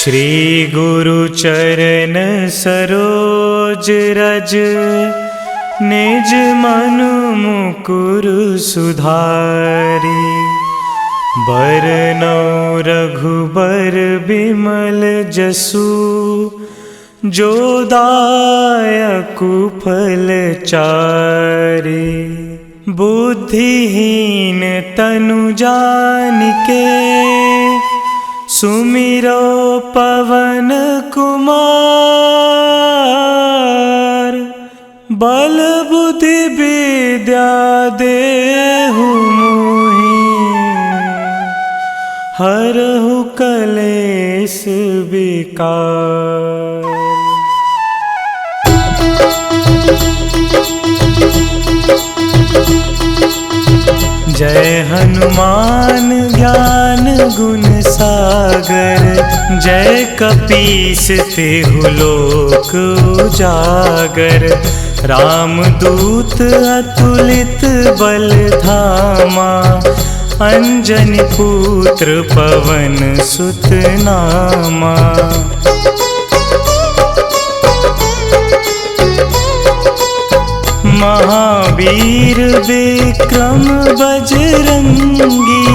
श्री गुरु चरण सरोज रज, निज मनु मुकुर सुधारी। बरनौ रघुबर बिमल जसु, जो दायकु फल चारि। बुद्धिहीन तनु जानिके, सुमिरो पवन कुमार। बल बुद्धि विद्या देहु मोहि, हरहु कलेश विकार। जय हनुमान ज्ञान गुण सागर, जय कपीस तिहु लोक उजागर। रामदूत अतुलित बल धामा, अंजनी पुत्र पवन सुत नामा। महावीर विक्रम बजरंगी,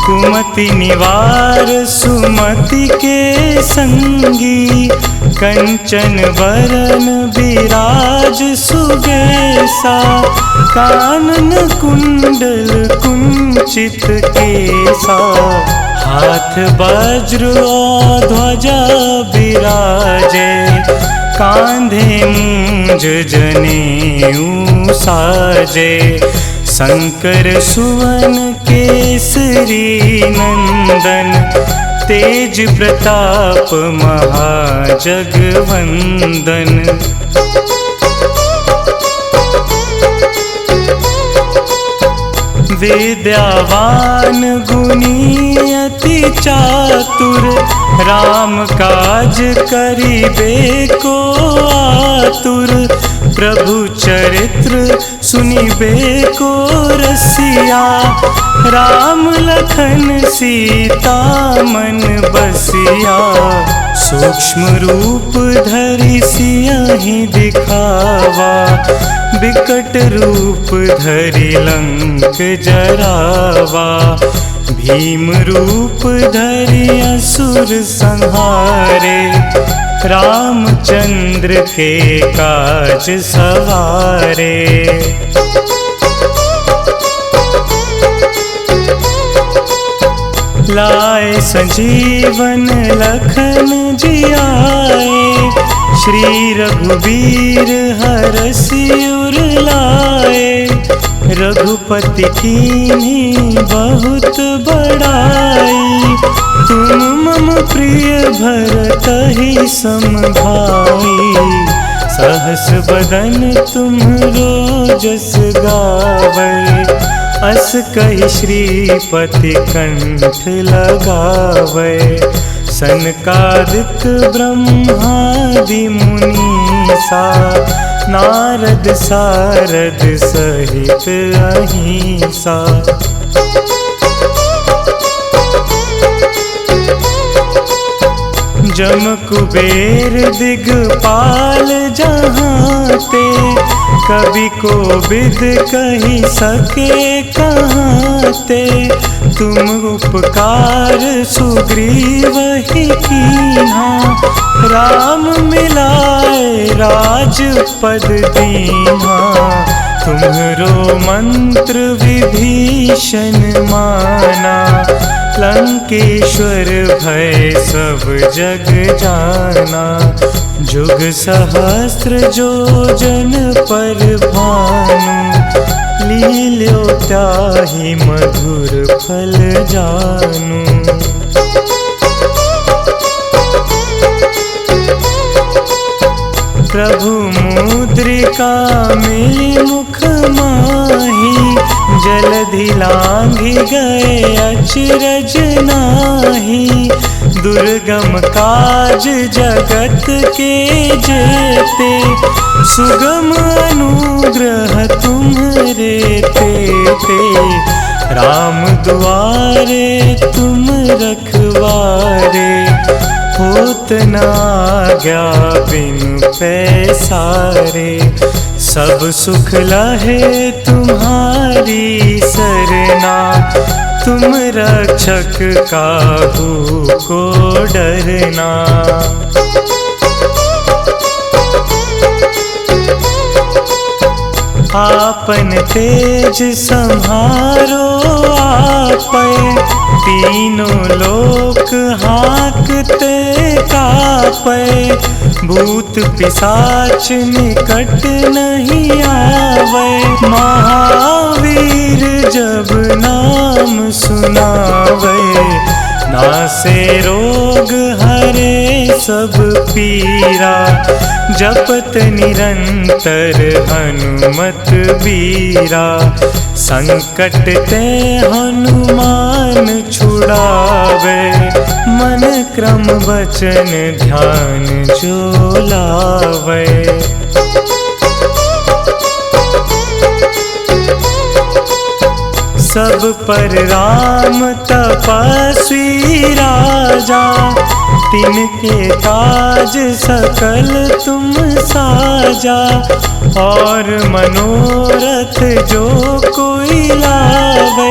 कुमति निवार सुमति के संगी। कंचन वरन विराज सुबेसा, कानन कुंडल कुंचित केसा। हाथ वज्र और ध्वजा विराजे, कांधे मूंज जनेऊ साजे। शंकर सुवन केसरी नंदन, तेज प्रताप महाजगवंदन। विद्यावान गुणी अति चातुर, राम काज करिबे को आतुर। प्रभु चरित्र सुनिबे को रसिया, राम लखन सीता मन बसिया। सूक्ष्म रूप धरि सियहि दिखावा, बिकट रूप धरि लंक जरावा। भीम रूप धरि असुर संहारे, रामचंद्र के काज सवारे। लाए संजीवन लखन जियाए, श्री रघुवीर हरषि उर लाए। रघुपति कीन्ही बहुत बड़ाई, तुम मम प्रिय भरतहि सम भाई। सहस बदन तुम्हरो जस गावै, अस कहि श्रीपति कंठ लगावै। सनकादिक ब्रह्मादि मुनीसा, नारद सारद सहित अहिंसा। जम कुबेर दिगपाल जहांते, कवि कोविद कहि सके कहाते। तुम उपकार सुग्रीवहि कीन्हा, राम मिलाए राजपद दीन्हा। तुम्हरो मंत्र विभीषण माना, लंकेश्वर भय सब जग जाना। जुग सहस्त्र जो जन पर भानु, लील्यो ताहि मधुर फल जानू। प्रभु मुद्रिका मिली मुख माही, जलधि लांघि गए अचरज नाही। दुर्गम काज जगत के जेते, सुगम अनुग्रह तुम्हरे तेते। राम दुआरे तुम रखवारे, होत न आज्ञा बिनु पैसारे। सब सुख लहे तुम्हारी सरना, तुम रक्षक काहू को डरना। आपन तेज संहारो आपै, तीनों लोक हाँकते कापै। भूत पिशाच निकट नहीं आवे, महावीर जब नाम सुनावे। नासे रोग हरे सब पीरा, जपत निरंतर हनुमत बीरा। संकट ते हनुमान छुड़ावे, मन क्रम वचन ध्यान जो लावे। सब पर राम तपस्वी राजा, तिनके काज सकल तुम साजा। और मनोरथ जो कोई लावे,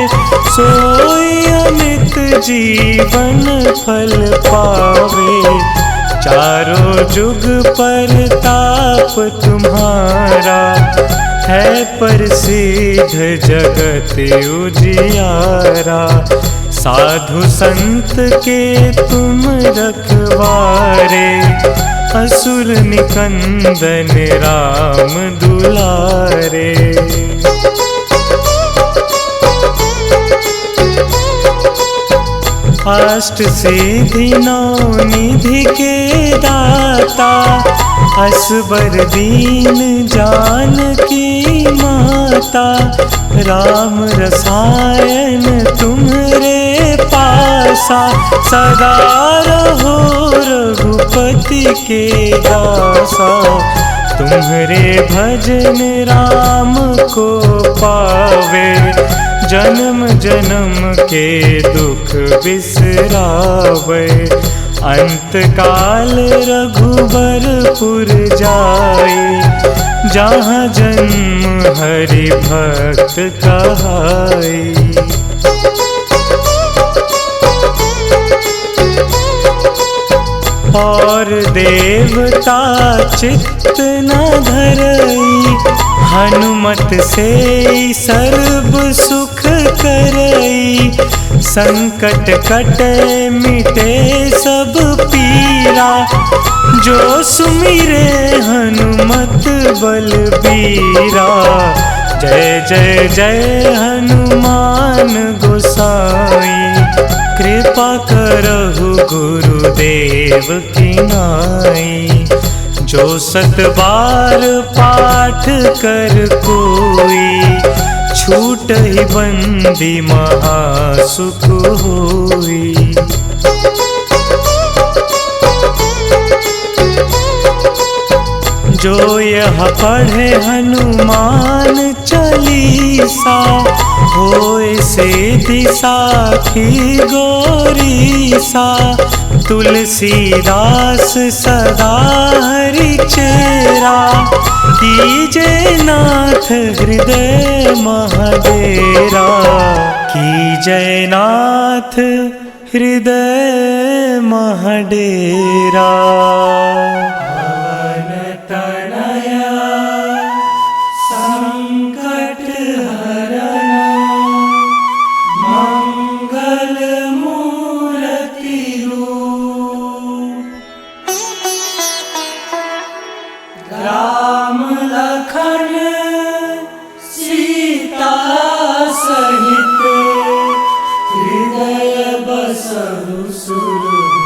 सोई अमित जीवन फल पावे। चारों जुग परताप तुम्हारा, है प्रसिद्ध जगत उजियारा। साधु संत के तुम रखवारे, असुर निकंदन राम दुलारे। अष्ट सिद्धि नौ निधि के दाता, असबर दीन जानकी माता। राम रसायन तुम्हरे पासा, सदा रहो रघुपति के दासा। तुम्हरे भजन राम को पावे, जन्म जन्म के दुख बिसरावे। अंत काल रघुबरपुर जाई, जहाँ जन्म हरि भक्त कहाई। और देवता चित्त न धरई, हनुमत से सर्व सुख करई। संकट कटे मिटे सब पीरा, जो सुमिरे हनुमत बलबीरा। जय जय जय हनुमान गोसाई, कृपा करहु गुरुदेव की नाई। जो 7 बार पाठ कर कोई, छूटहि बंदी महासुख होई। जो यह पढ़े हनुमान चालीसा, होए सिद्धि साखी गौरीसा। तुलसीदास सदा हरि चेरा, कीजे नाथ हृदय महडेरा। कीजे नाथ हृदय महडेरा। राम लखन सीता सहित, हृदय बसहु सुरभूप।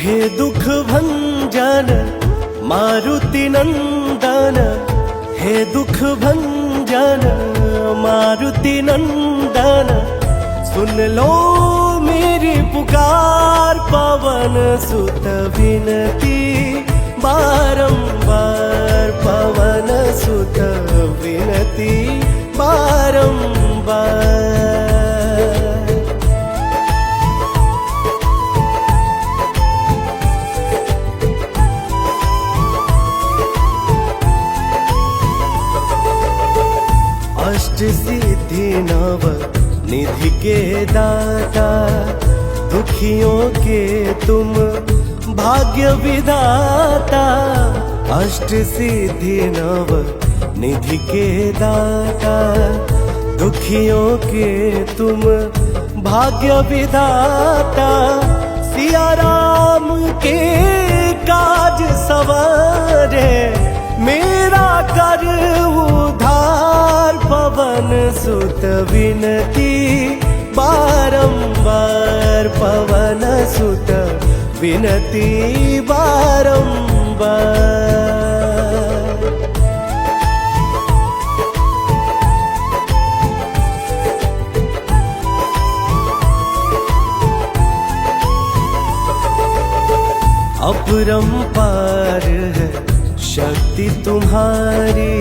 हे दुख भंजन मारुति नंदन, हे दुख भंजन मारुति नंदन, सुन लो मेरी पुकार पवन सुत विनती बारंबार, पवन सुत विनती बारंबार। अष्ट सिद्धि नव निधि के दाता, दुखियों के तुम भाग्य विधाता। अष्ट सिद्धि नव निधि के दाता, दुखियों के तुम भाग्य विधाता। सिया राम के काज सवारे, मेरा कर उधार पवन सुत विनती बारंबार, पवन सुत विनती बारंबार। अपरंपार है शक्ति तुम्हारी,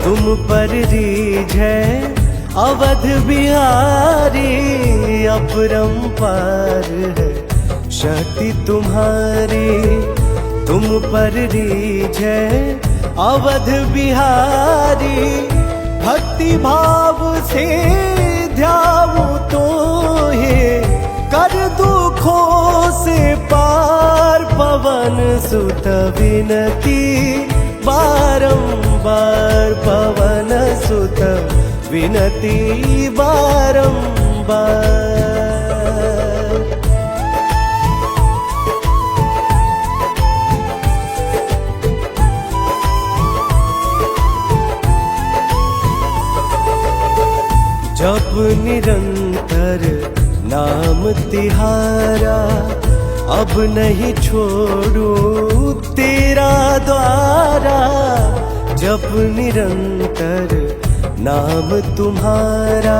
तुम पर रीझ है अवध बिहारी। अपरंपार है शक्ति तुम्हारी, तुम पर रीझ है अवध बिहारी। भक्ति भाव से ध्याऊं तो हे, कर दुखों से पार पवन सुत विनती बारंबार, पवन सुत विनती बारंबार। जप निरंतर नाम तिहारा, अब नहीं छोड़ू तेरा द्वारा। जप निरंतर नाम तुम्हारा,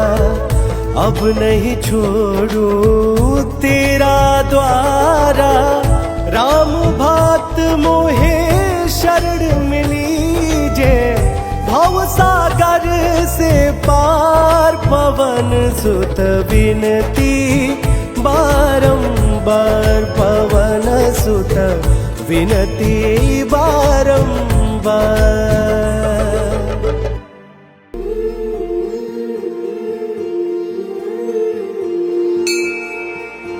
अब नहीं छोड़ू तेरा द्वारा। राम भक्त मोहे शरण मिलीजे, भव सागर से पार पवन सुत विनती बारंबार, पवन सुत विनती बारंबार।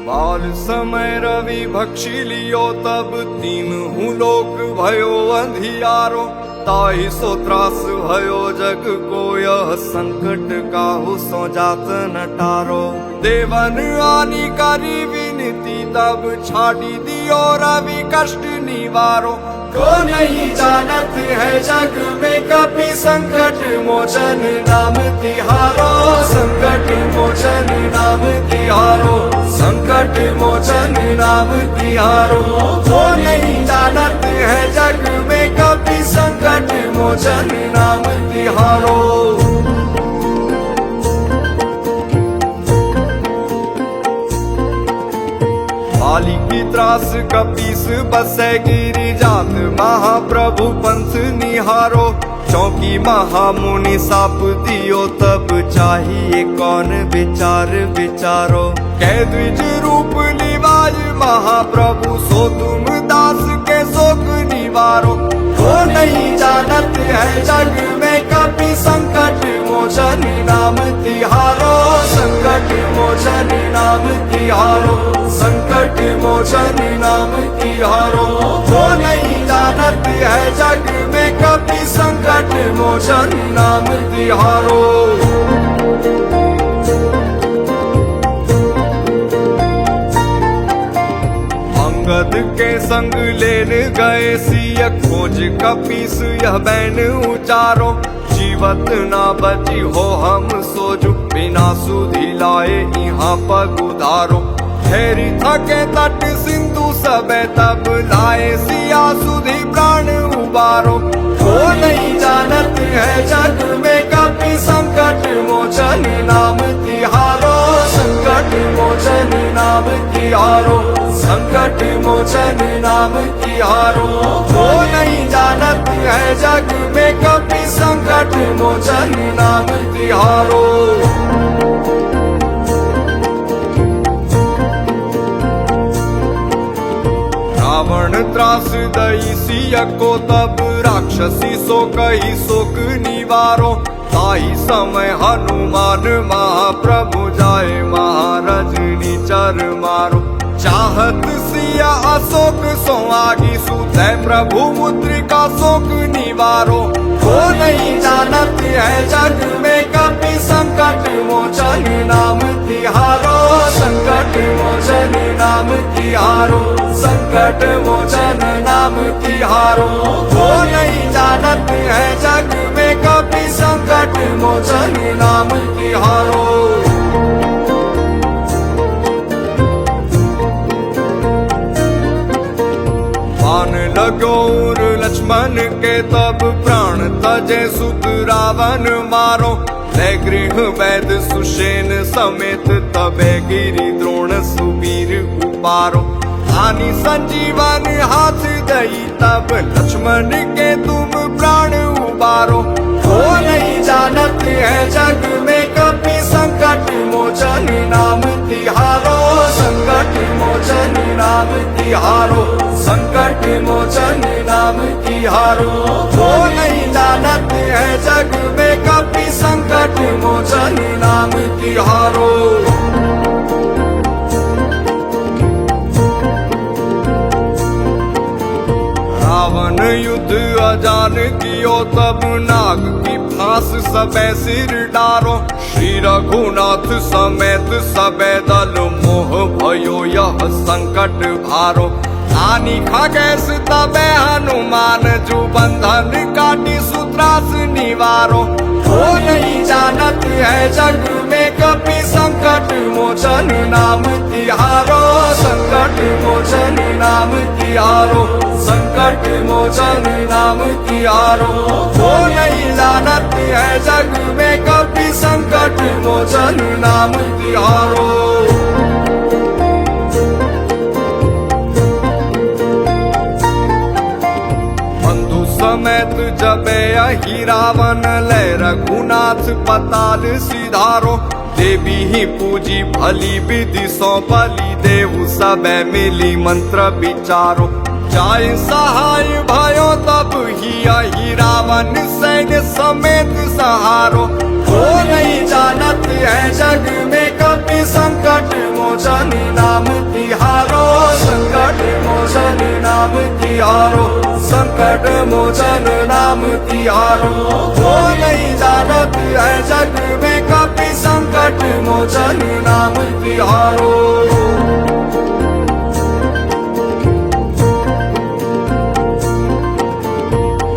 बाल समय रवि भक्षी लियो, तब तीनहु लोक भयो अंधियारो। ताहि सो त्रास भयो जग को, यह संकट काहू सो जात न टारो। देवन आनी करी विनती, तब छाड़ी दियो रवि कष्ट निवारो। को नहीं जानत है जग में कपि, संकट मोचन नाम तिहारो। संकट मोचन नाम तिहारो, संकट मोचन नाम तिहारो। को नहीं जानत है जग में कपि, संकट मोचन नाम तिहारो। बाली की त्रास कपीस बसे गिरी जात, महाप्रभु पंथ निहारो। चौकी महामुनि साप दियो, तब चाहिए कौन विचार विचारो। कह द्विज रूप निवाज महाप्रभु, सो तुम दास के शोक निवारो। को नहीं जानत है जग में कपि, संकट मोचन नाम तिहारो। संकट मोचन नाम तिहारो, संकट मोचन नाम तिहारो। को नहीं जानत है जग में कपि, संकट मोचन नाम तिहारो। अंगद के संग लेन गए सिय, खोज कपीस यह बैन उचारो। जीवत ना बची हो हम सोजु, बिना सुधि लाए यहाँ पग उधारो। ठहरी थके तट सिंधु सबे तब लाए सिया सुधी प्राण उबारो। वो नहीं जानत है जग में कभी संकट मोचन नाम तिहारो, संकट मोचन नाम तिहारो, संकट मोचन नाम तिहारो। वो नहीं जानत है जग में कभी संकट मोचन नाम तिहारो। रावण त्रास दई सिया को तब राक्षसी सो कही शोक निवारो। ताई समय हनुमान महाप्रभु जाए महारजनी चर मारो। चाहत सिया अशोक सो आगी सुते प्रभु मुद्रिका शोक निवारो। वो नहीं जानत है जग में कभी संकट मोचन नाम तिहारो, संकट मोचन नाम तिहारो, संकट मोचन नाम तिहारो। वो नहीं जानत है जग में कभी संकट मोचन नाम तिहारो। बाण लगोर लक्ष्मण के तब प्राण तजे सुत रावण मारो। ले गृह वैद सुषेण समेत तबे गिरि द्रोण सुवीर उपारो। आनी संजीवन हाथ दई तब लक्ष्मण के तुम प्राण उबारो। वो नहीं जानत है जग में कभी संकट मोचन नाम तिहारो, संकट मोचन नाम तिहारो, संकट मोचन नाम तिहारो। वो नहीं जानत है जग में कभी संकट मोचन नाम तिहारो। रावण युद्ध अजान कियो तब नाग की फांस सबे सिर डारो। श्री रघुनाथ समेत सबे दल मोह भयो यह संकट भारो। आनी खगेश तबे हनुमान जू बंधन काटी सूत्रास निवारो। वो नहीं जानत है जग में कभी संकट मोचन नाम तिहारो, संकट मोचन नाम तिहारो, संकट मोचन नाम तिहारो। वो नहीं जानत है जग में कभी संकट मोचन नाम तिहारो। समेत जबे अहि रावण ले रघुनाथ पताल सिधारो। देवी ही पूजी भली विधि सौ बलि देहु सबे मिली मंत्र विचारो। जाय सहाय भयो तब ही अहि रावण सैन्य समेत सहारो। वो नहीं जानत है जग में कभी संकट मोचन नाम तिहारो, संकट मोचन नाम तिहारो, संकट मोचन नाम तिहारो। वो नहीं जानत है जग में कभी संकट मोचन नाम तिहारो।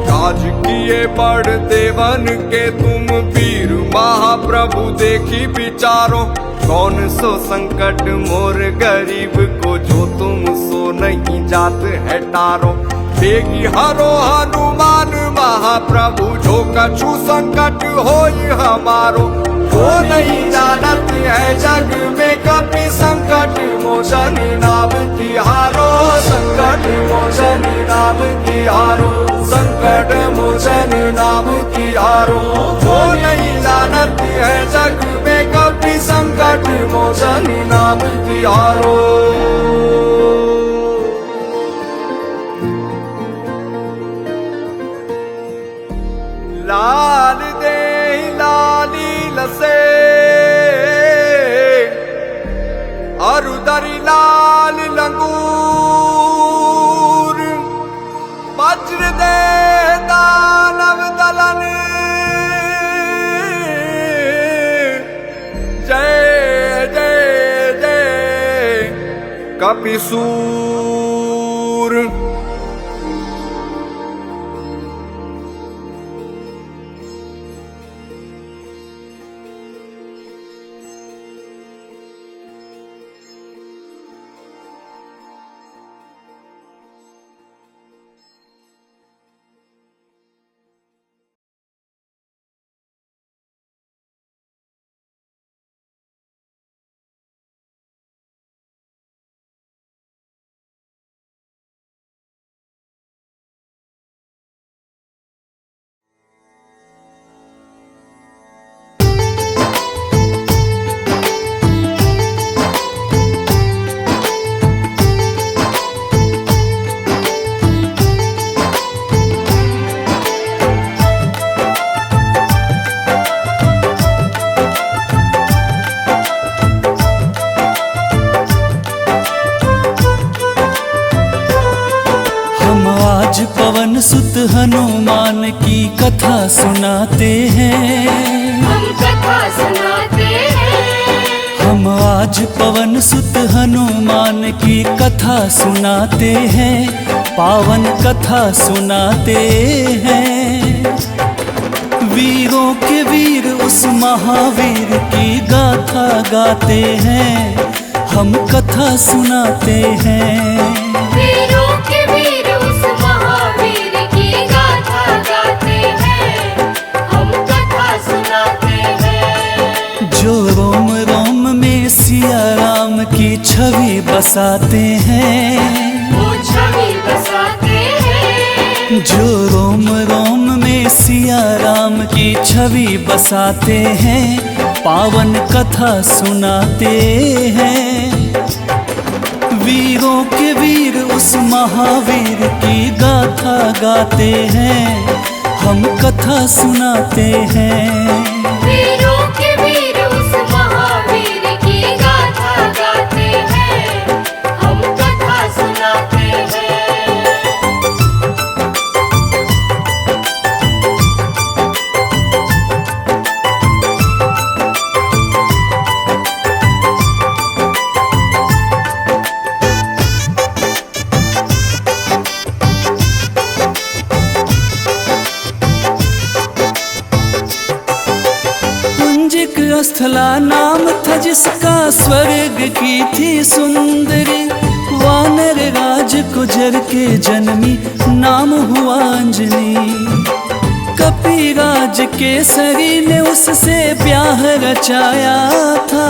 काज किए बड़ देवन के तुम वीर महाप्रभु देखी विचारो। कौन सो संकट मोर गरीब को जो तुम सो नहीं जात है टारो। बेगी हरो हनुमान महाप्रभु जो कछु संकट होई हमारो। वो नहीं जानत है जग में कभी संकट मोचन नाम तिहारो, संकट मोचन नाम तिहारो, संकट मोचन नाम तिहारो। वो नहीं जानत है जग में कभी संकट मोचन नाम तिहारो। लाल दे लाली लसे अरुदरी लाल लंगूर। वज्र दे दानव दलन जय जय जय कपिसूर। आज पवन सुत हनुमान की कथा सुनाते हैं। हम कथा सुनाते हैं। हम आज पवन सुत हनुमान की कथा सुनाते हैं, पावन कथा सुनाते हैं। वीरों के वीर उस महावीर की गाथा गाते हैं, हम कथा सुनाते हैं। वीरों के वीर उस महावीर की गाथा गाते हैं, हम कथा सुनाते हैं। जो रोम रोम में सिया राम की छवि बसाते हैं, वो छवि बसाते हैं। जो रोम रोम में सिया राम की छवि बसाते हैं, पावन कथा सुनाते हैं। वीरों के वीर उस महावीर की गाथा गाते हैं, हम कथा सुनाते हैं। वीरों के वीर उस महावीर की गाथा गाते हैं, हम कथा सुनाते हैं। स्थला नाम था जिसका, स्वर्ग की थी सुंदरी। वानर राज गुजर के जन्मी, नाम हुआ अंजनी। कपिराज केसरी ने उससे ब्याह रचाया था,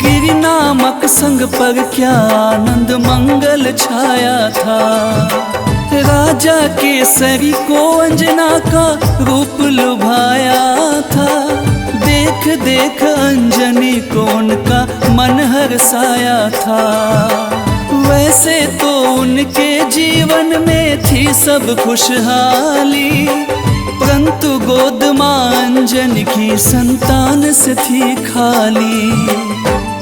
गिरि नामक संग पर क्या आनंद मंगल छाया था। राजा केसरी को अंजना का रूप लुभाया था, देख देख अंजनी को उनका मन हर्षाया था। वैसे तो उनके जीवन में थी सब खुशहाली, परंतु गोद मां अंजनी की संतान से थी खाली।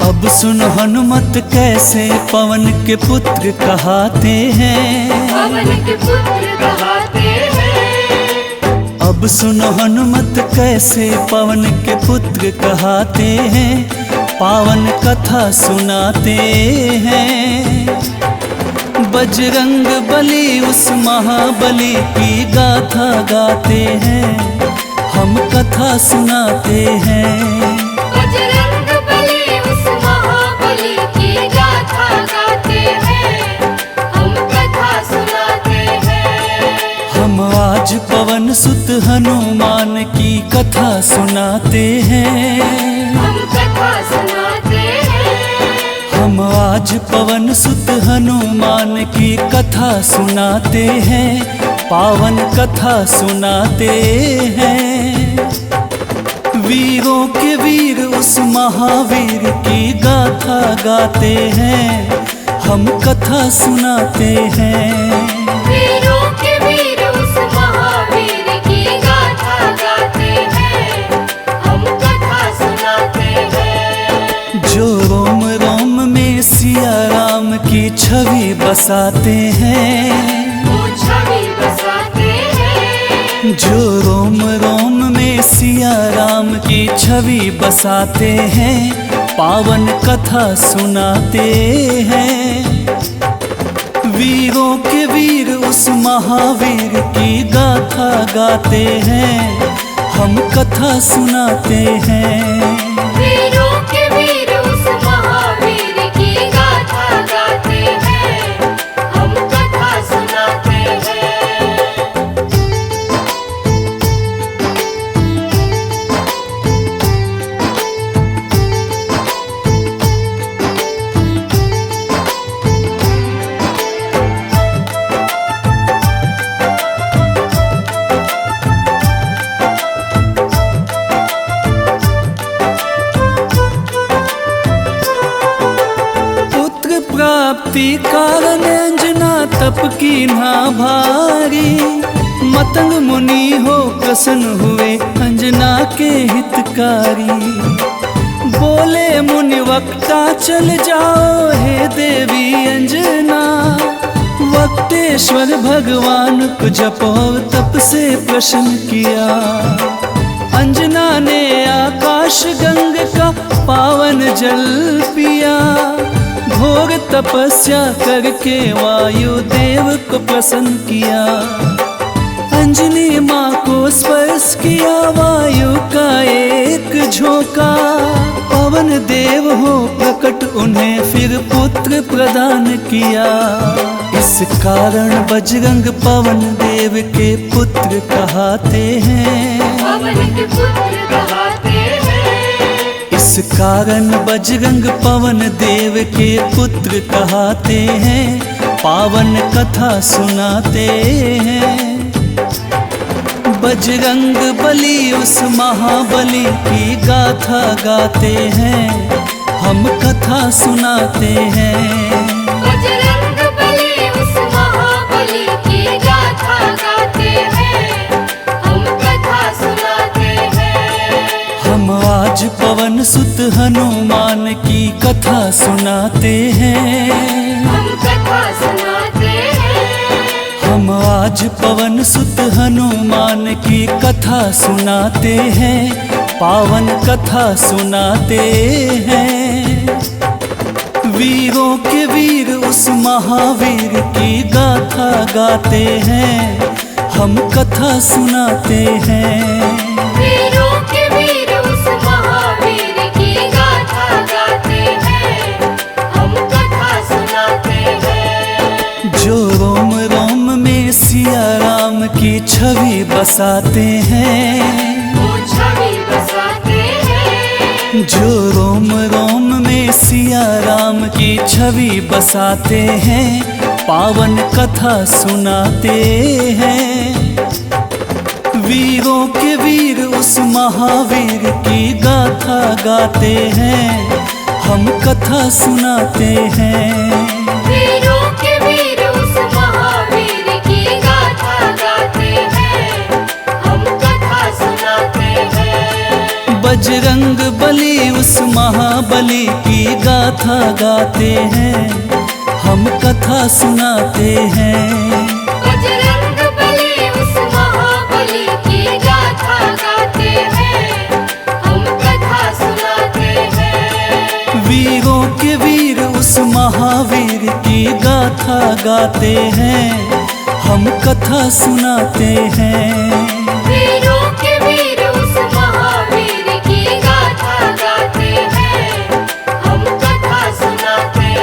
अब सुन हनुमत कैसे पवन के पुत्र कहाते हैं, पवन के पुत्र कहाते हैं। अब सुनो हनुमत कैसे पवन के पुत्र कहाते हैं, पावन कथा सुनाते हैं। बजरंग बली उस महाबली की गाथा गाते हैं, हम कथा सुनाते हैं। बजरंग बली उस महाबली की गाथा गाते हैं, हम कथा सुनाते हैं। हम आज पवन सुत हनुमान की कथा सुनाते हैं। हम कथा सुनाते हैं। हम आज पवन सुत हनुमान की कथा सुनाते हैं, पावन कथा सुनाते हैं। वीरों के वीर उस महावीर की गाथा गाते हैं, हम कथा सुनाते हैं। वीरों के वीर उस महावीर की गाथा गाते हैं, हम कथा सुनाते हैं। जो रोम रोम में सिया राम की छवि बसाते हैं, वो छवि बसाते हैं। जो रोम रोम में सिया राम की छवि बसाते हैं, पावन कथा सुनाते हैं। वीरों के वीर उस महावीर की गाथा गाते हैं, हम कथा सुनाते हैं। वीरों के वीर उस महावीर की गाथा गाते हैं, हम कथा सुनाते हैं। प्राप्ति कारण अंजना तप की ना भारी। मतंग मुनि हो प्रसन्न हुए अंजना के हितकारी। बोले मुनि वक्ता चल जाओ हे देवी अंजना, वक्तेश्वर ईश्वर भगवान को जप और तप से प्रसन्न किया। अंजना ने आकाश गंग का पावन जल पिया। घोर तपस्या करके वायु देव को प्रसन्न किया। अंजनी माँ को स्पर्श किया वायु का एक झोंका। पवन देव हो प्रकट उन्हें फिर पुत्र प्रदान किया। इस कारण बजरंग पवन देव के पुत्र कहते हैं। पवन के पुत्र कहते हैं। इस कारण बजरंग पवन देव के पुत्र कहते हैं। पावन कथा सुनाते हैं। बजरंग बली उस महाबली की गाथा गाते हैं। हम कथा सुनाते हैं। बजरंग बली उस महाबली की गाथा गाते हैं। हम कथा सुनाते हैं। हम आज पवन सुत हनुमान की कथा सुनाते हैं। हम कथा सुनाते हैं। हम आज पवन सुत हनुमान की कथा सुनाते हैं। पावन कथा सुनाते हैं। वीरों के वीर उस महावीर की गाथा गाते हैं। हम कथा सुनाते हैं। वीरों के वीर उस महावीर की गाथा गाते हैं। हम कथा सुनाते हैं। जो रोम रोम में सिया राम की छवि बसाते हैं। वो छवि बसाते हैं। जो रोम रोम में सिया राम की छवि बसाते हैं। पावन कथा सुनाते हैं। वीरों के वीर उस महावीर की गाथा गाते हैं। हम कथा सुनाते हैं। वीरों के वीर उस महावीर की गाथा गाते हैं। हम कथा सुनाते हैं। बजरंग बली उस महाबली की गाथा गाते हैं। हम कथा सुनाते हैं। बजरंग बली उस महाबली की गाथा गाते हैं। हम कथा सुनाते हैं। वीरों के वीर उस महावीर की गाथा गाते हैं। हम कथा सुनाते हैं। वीरों के वीर उस महावीर की गाथा गाते हैं। हम कथा सुनाते हैं।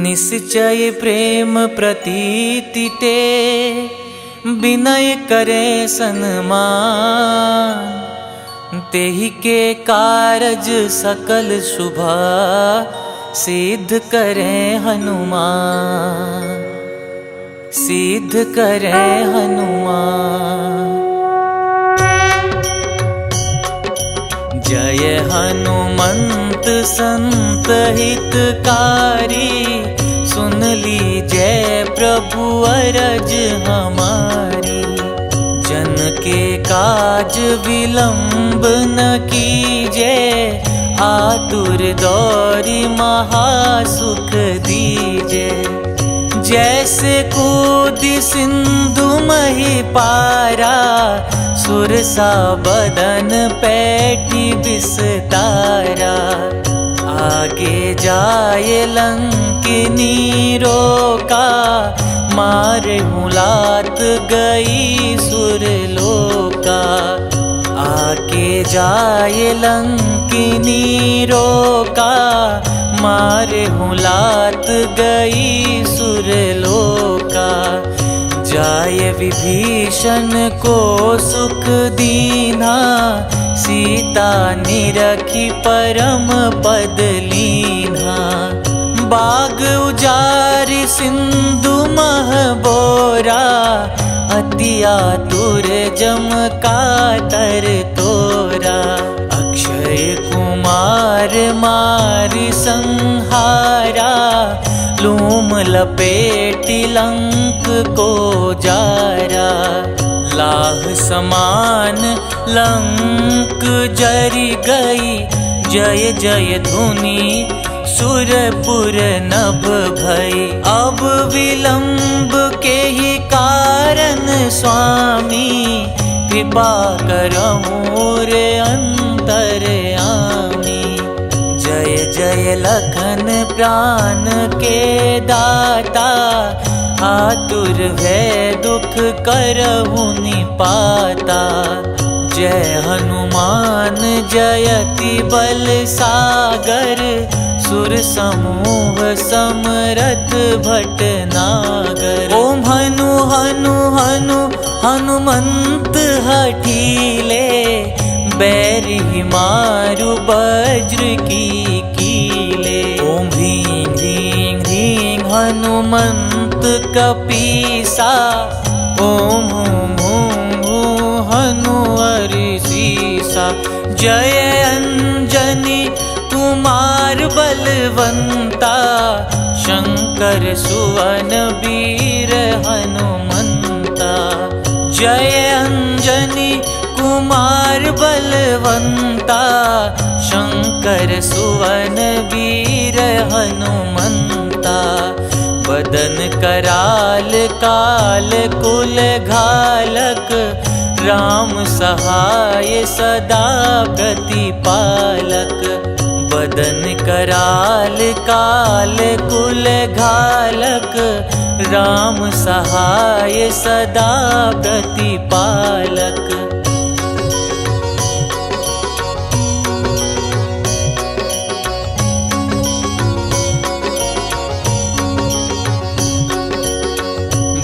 निश्चय प्रेम प्रतीति ते विनय करे सन्मान। तेहि के कारज सकल शुभा सिद्ध करे हनुमान। सिद्ध करे हनुमान। जय हनुमंत संत हितकारी। सुन लीजय प्रभु अरज हमारी। जन के काज विलंब न कीजे। आतुर दौरी महासुख दीजे। जैसे कूदी सिंधु मही पारा। सुरसा बदन पैठी विस्तारा। आगे जाए लंकिनी रोका। मारे मुलात गई सुरलोका। आगे जाए लंकिनी रोका। मारे मुलात गई सुरलोका। जाय विभीषण को सुख दीना। सीता निरखी परम पद लीना। बाग उजारि सिंधु मह बोरा। अति आतुर जम कातर तोरा। अक्षय कुमार मारि संहारा। लूम लपेटि लंक को जारा। लाह समान लंक जरी गई, जय जय धुनि सुरपुर नभ भई। अब विलंब के ही कारण स्वामी, कृपा करहु रे अंतरयामी। जय जय लखन प्राण के दाता, आतुर भय दुख करहु निपाता। जय हनुमान जयति बल सागर, सुर समूह समरथ भटनागर। ओम हनु हनु हनु हनुमंत हठीले, बैरि मारु वज्र की कीले। ओम ह्रीं ह्रीं ह्रीं हनुमंत कपीसा, ओम हूं हूं हूं हनु हरिसीसा। जय अंजनी कुमार बलवंता, शंकर सुवन वीर हनुमंता। जय अंजनी कुमार बलवंता, शंकर सुवन वीर हनुमंता। बदन कराल काल कुल घालक, राम सहाय सदा प्रतिपालक। बदन कराल काल कुल घालक, राम सहाय सदा प्रतिपालक।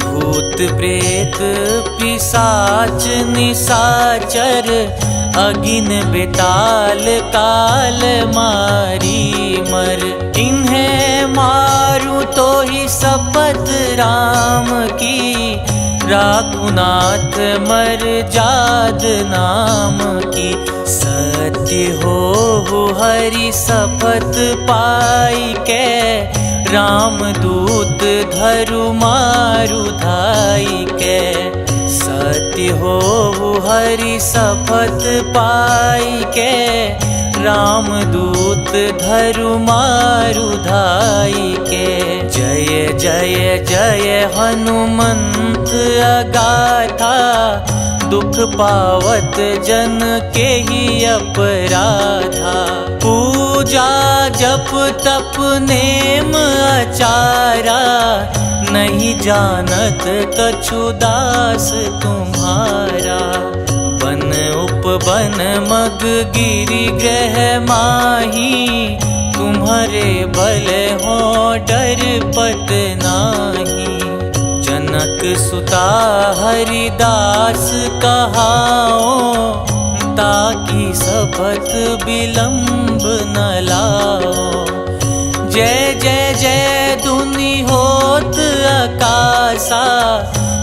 भूत प्रेत पिशाच निशाचर, अगिन बेताल काल मारी मर। इन्हें मारू तो ही शपथ राम की, राखुनाथ मर जाद नाम की। सत्य हो हरि शपथ पाई के, राम दूत धरु मारु धाई के। सत्य हो हरि शपथ पाई के, राम दूत धरु मारु धाई के। जय जय जय हनुमंत अगाथा, दुख पावत जन के ही अपराधा। पूजा जप तप नेम आचारा, नहीं जानत कछु दास तुम्हारा। बन उपवन मग गिरि ग्रह माही, तुम्हारे बल हो डर पत नाही। जनक सुता हरिदास कहाओ, ताकि शपथ विलंब न लाओ। जय जय जय धुनि होत आकाशा,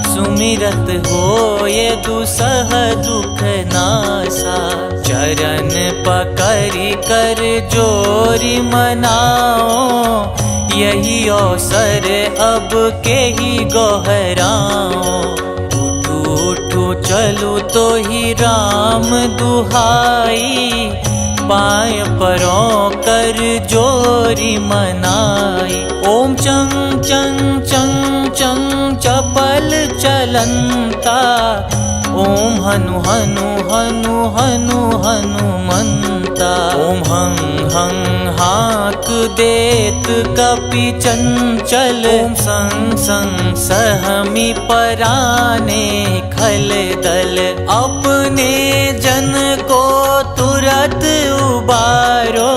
सुमिरत हो ये दुसह दुख नासा। चरण पकड़ि कर जोरि मनाओ, यही अवसर अब के ही गोहराओ। उठू उठू चलू तो ही राम दुहाई, पाय परों कर जोरी मनाई। ओम चंग चंग चंग चंग चपल चलंता, ओम हनु हनु हनु हनु हनुमंता। ओम हं हं हाक देत कपि चंचल, ओम संग संग सहमी पराने खल दल। अपने जन को तुरत उबारो,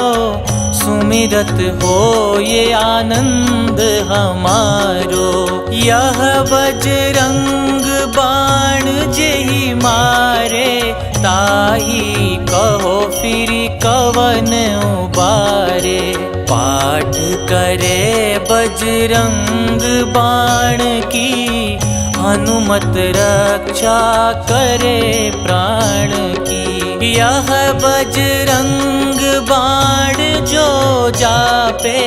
सुमिरत हो ये आनंद हमारो। यह बजरंग बाण जेहि मारे, ताही कहो फिर कवन उबारे। पाठ करे बजरंग बाण की, हनुमत रक्षा करे प्राण की। यह बजरंग बाण जो जापे,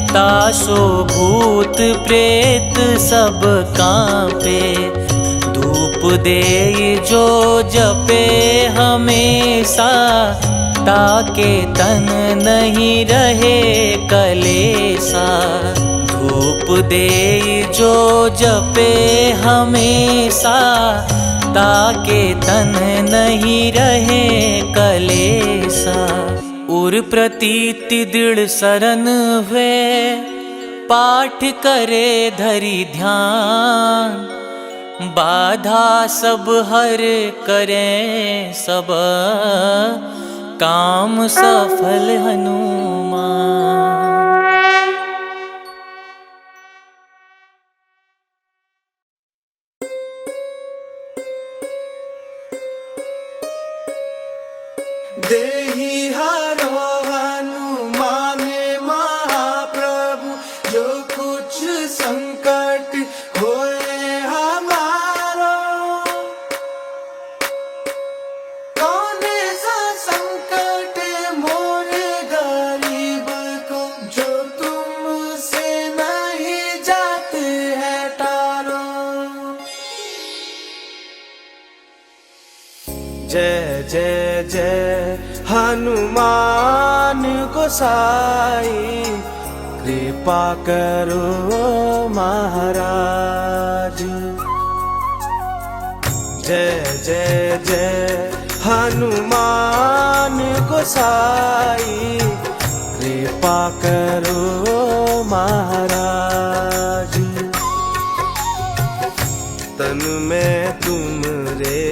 तासो भूत प्रेत सब कांपे। धूप देई जो जपे हमेशा, ताके तन नहीं रहे कलेसा। धूप देई जो जपे हमेशा, ताके तन नहीं रहे कलेसा। उर प्रतीति दृढ़ सरन हुए, पाठ करे धरि ध्यान। बाधा सब हर करे सब, काम सफल हनुमान। देहि हरो हनुमान महाप्रभु, जो कुछ संकट होए हमारो। कौन सा संकट मोरे गरीब को, जो तुमसे नहीं जाते है टारो। जय जय जय हनुमान गोसाई, कृपा करो महाराज। जय जय जय हनुमान गोसाई, कृपा करो महाराज। तन में तुमरे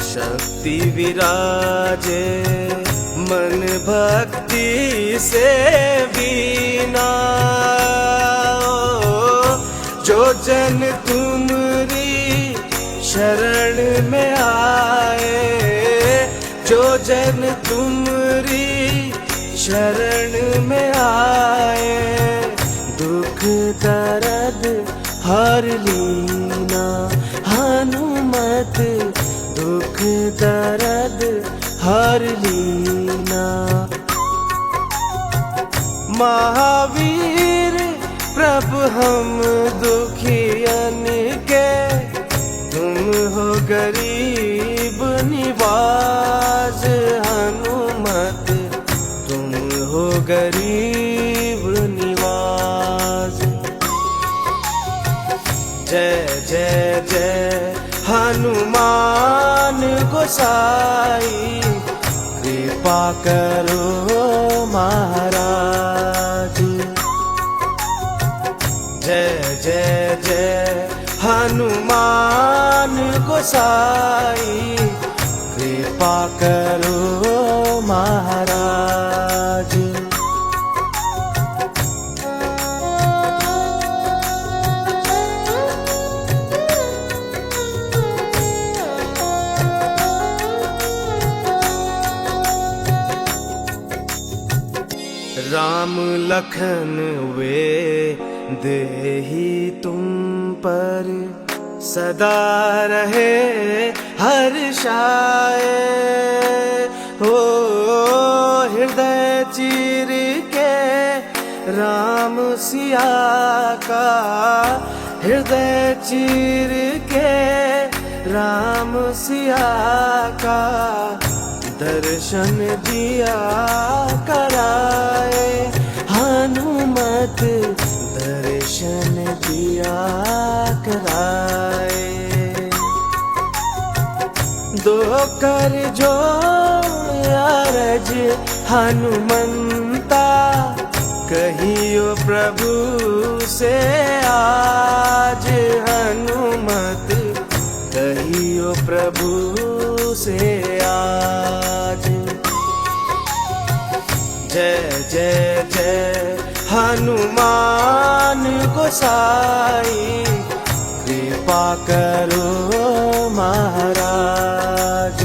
शक्ति विराजे, मन भक्ति से बीना। जो जन तुमरी शरण में आए, जो जन तुमरी शरण में आए, दुख दर्द हर लीना। हनुमत दुख दर्द हर लीना। महावीर प्रभु हम दुखियन के, तुम हो गरीब निवाज। हनुमत तुम हो गरीब निवाज। जय जय जय हनुमान गोसाई, कृपा करो महाराज। जय जय जय हनुमान गोसाई, कृपा करो महाराज। राम लखन वे देहि तुम पर, सदा रहे हर्षाए। हो हृदय चीर के राम सिया का, हृदय चीर के राम सिया का, दर्शन दिया कराए। हनुमत दर्शन दिया कराए। दो कर जो अरज हनुमंता, कहियो प्रभु से आज। हनुमत कहियो प्रभु से आज। जय जय जय हनुमान गोसाई, कृपा करो महाराज।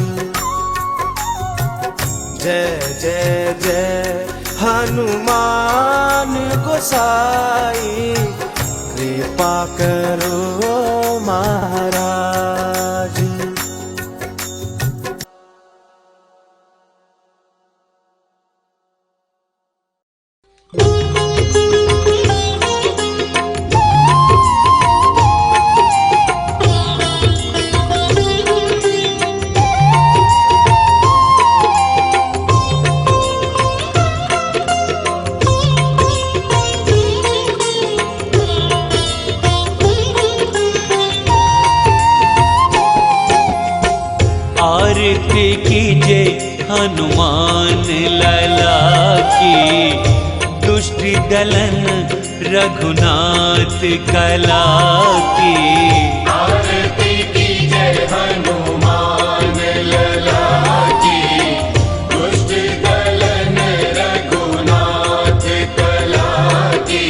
जय जय जय हनुमान गोसाई, कृपा करो महाराज। आरती कीजे हनुमान लला की, दुष्ट दलन रघुनाथ कला की। आरती कीजे हनुमान लला की, दुष्ट दलन रघुनाथ कला की।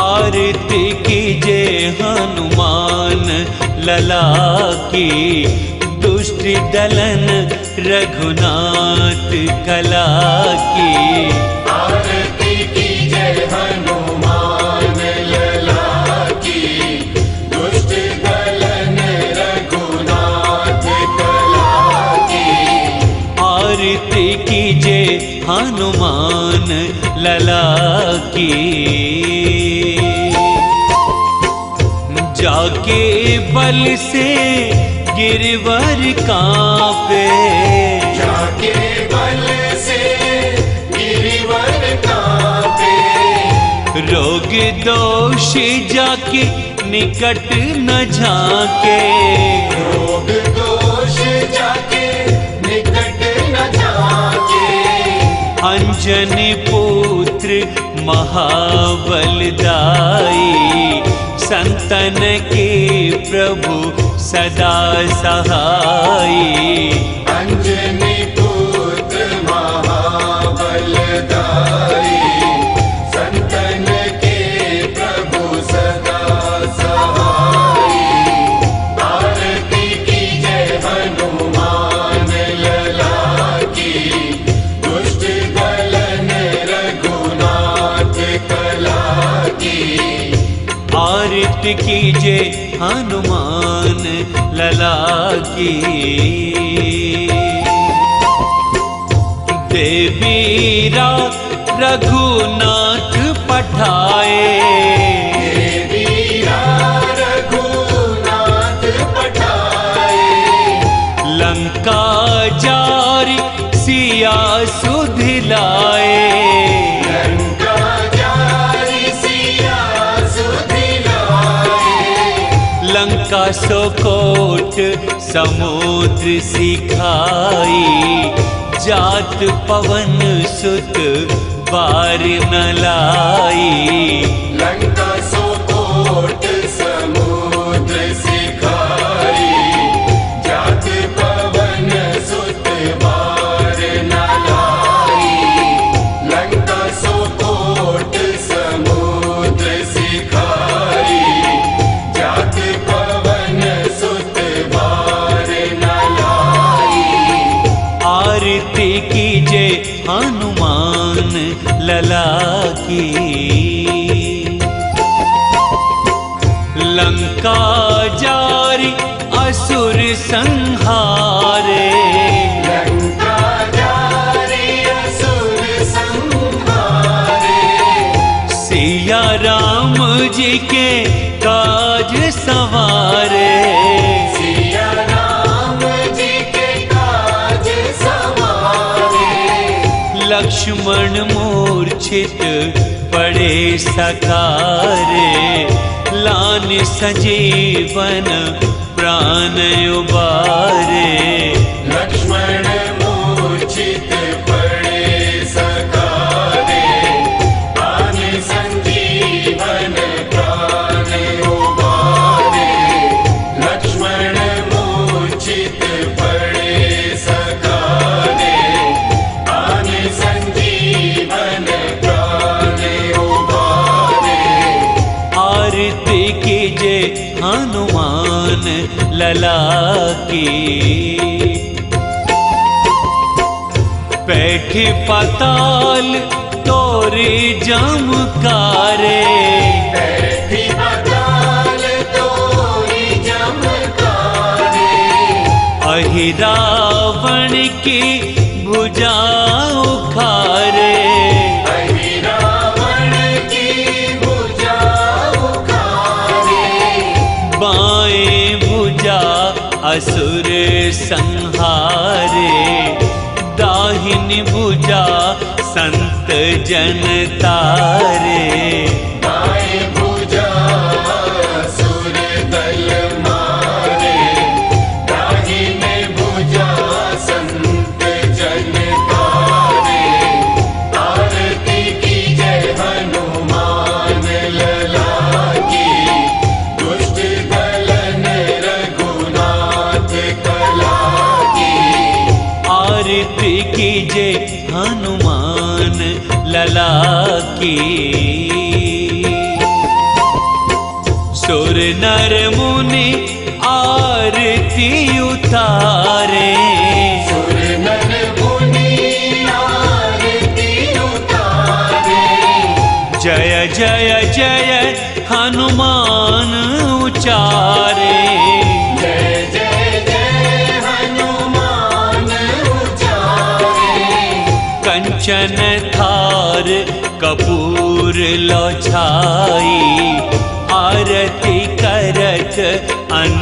आरती कीजे हनुमान लला की, दुष्ट दलन रघुनाथ कला की। आरती कीजे हनुमान लला की, दुष्ट दलन रघुनाथ कला की। आरती कीजे हनुमान लला की। जाके बल से गिरवर कांपे, जाके बल से गिरवर कांपे। रोग दोष जाके निकट न झाके, रोग दोष जाके निकट न झाके। अंजनी पुत्र महाबलदाई, संतन के प्रभु सदा सहाई। अंजनी पुत्र महाबलदाई, संतन के प्रभु सदा सहाई। आरती कीजे हनुमान लला की, दुष्ट दलन रघुनाथ कला की। आरती कीजे हनुमान लला की। देवीरा रघुनाथ पठाए, देवीरा रघुनाथ पठाए। लंका जारी सिया सुधिलाए, लंका जारी सिया सुधिलाए। लंका सोकोट समुद्र सिखाई, जात पवन सुत बार न लाई। लंका सोकोट समुद्र सिखाई, जात पवन सुत बार न लाई। लंका सोकोट समुद्र सिखाई, जात पवन सुत बार न लाई। आरती कीजे हनुमान लला की। लंका जारी असुर संहारे, लंका जारी असुर संहारे। सिया राम जी के काज सवारे, सिया राम जी के काज सवारे। लक्ष्मण मूर्छित पड़े सकारे, लान संजीवन प्राण उबारे। लक्ष्मण मूर्छित पड़े सकारे, प्राण संजीवन प्राण उबारे। लक्ष्मण मूर्छित पड़े सकारे, प्राण संजीवन प्राण उबारे। आरती कीजे हनुमान लला की। बैठे पाताल तोरे जमकारे, बैठी पाताल तोरी जमकारे। अहि रावण की भुजा उखारे, अहि रावण की भुजा उखारे। बाएं भुजा असुर संहारे, दाहिनी भुजा संत जन तारे। दाएं भुजा असुर दल मारे, दाहिने भुजा आरती कीजे हनुमान लला की। सुर नर मुनि आरती उतारे, जय जय जय हनुमान उचारे। कंचन थार कपूर लो छाई, आरती करत